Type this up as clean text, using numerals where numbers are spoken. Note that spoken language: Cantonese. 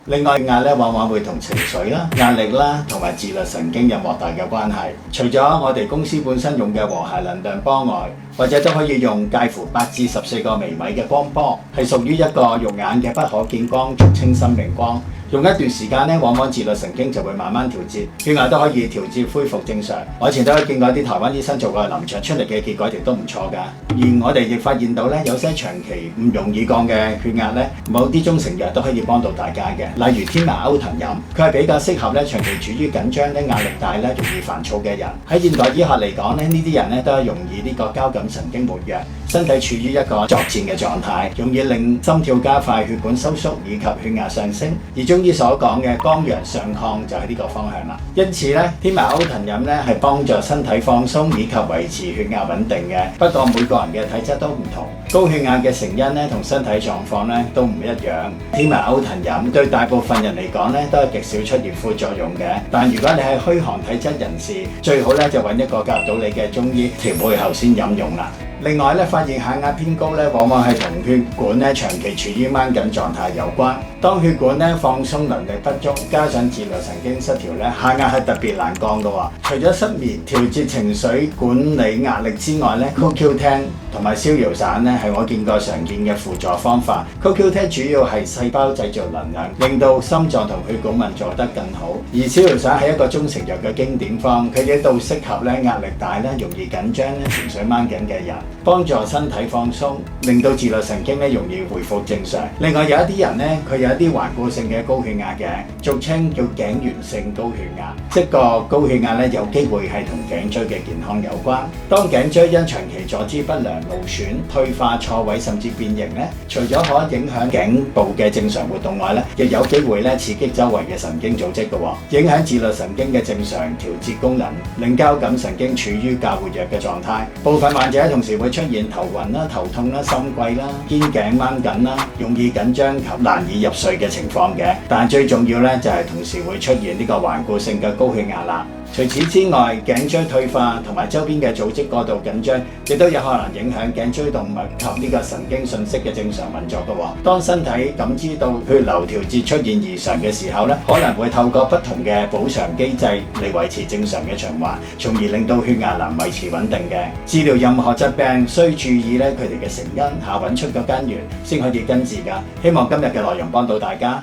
另外，血壓咧往往會同情緒啦、壓力啦同埋自律神經有莫大嘅關係。除咗我哋公司本身用嘅和諧能量波外，或者都可以用介乎8至14個微米嘅光波，係屬於一個肉眼嘅不可見光，俗稱生命光。用一段時間咧，往往自律神經就會慢慢調節，血壓都可以調節恢復正常。我以前都有見過啲台灣醫生做過臨床出嚟嘅結果，亦都唔錯㗎。而我哋亦發現到咧，有些長期唔容易降嘅血壓咧，某啲中成藥都可以幫到大家嘅。例如天麻歐藤飲，佢係比較適合咧長期處於緊張咧、壓力大咧、容易煩躁嘅人。喺現代醫學嚟講咧，呢啲人咧都係容易呢個交感神經活躍，身體處於一個作戰嘅狀態，容易令心跳加快、血管收縮以及血壓上升。而中醫所講嘅剛陽上亢就係呢個方向啦。因此咧，天麻歐藤飲咧係幫助身體放鬆以及維持血壓穩定嘅。不過每個人嘅體質都唔同，高血壓嘅成因咧同身體狀況咧都唔一樣。天麻歐藤飲對大部分人嚟講咧都係極少出現副作用嘅。但如果你係虛寒體質人士，最好咧就揾一個夾到你嘅中醫調配後先飲用啦。另外咧，發現血壓偏高咧，往往係同血管咧長期處於掹緊狀態有關。當血管咧放鬆能力不足，加上自律神經失調咧，血壓係特別難降嘅喎。除咗失眠、調節情緒、管理壓力之外咧，CoQ10同埋逍遙散咧係我見過常見嘅輔助方法。CoQ10主要係細胞製造能量，令到心臟同血管運作得更好。而逍遙散係一個中成藥嘅經典方，佢亦都適合咧壓力大咧、容易緊張咧、情緒掹緊嘅人。幫助身體放鬆，令到自律神經咧容易恢復正常。另外有一啲人咧，佢有一啲頑固性嘅高血壓嘅，俗稱叫頸源性高血壓，即個高血壓咧有機會係同頸椎嘅健康有關。當頸椎因長期坐姿不良、勞損、退化、錯位甚至變形咧，除咗可影響頸部嘅正常活動外咧，亦有機會咧刺激周圍嘅神經組織嘅喎，影響自律神經嘅正常調節功能，令交感神經處於較活躍嘅狀態。部分患者同時會出現頭暈啦、頭痛啦、心悸啦、肩頸掹緊啦、容易緊張及難以入睡嘅情況嘅。但最重要咧就係同時會出現呢個頑固性嘅高血壓啦。除此之外，頸椎退化同埋周邊嘅組織過度緊張，亦都有可能影響頸椎動脈及呢個神經訊息嘅正常運作嘅喎。當身體感知到血流調節出現異常嘅時候咧，可能會透過不同嘅補償機制嚟維持正常嘅循環，從而令到血壓能維持穩定嘅。治療任何疾病需注意咧佢哋嘅成因，下揾出個根源先可以根治㗎。希望今日嘅內容幫到大家。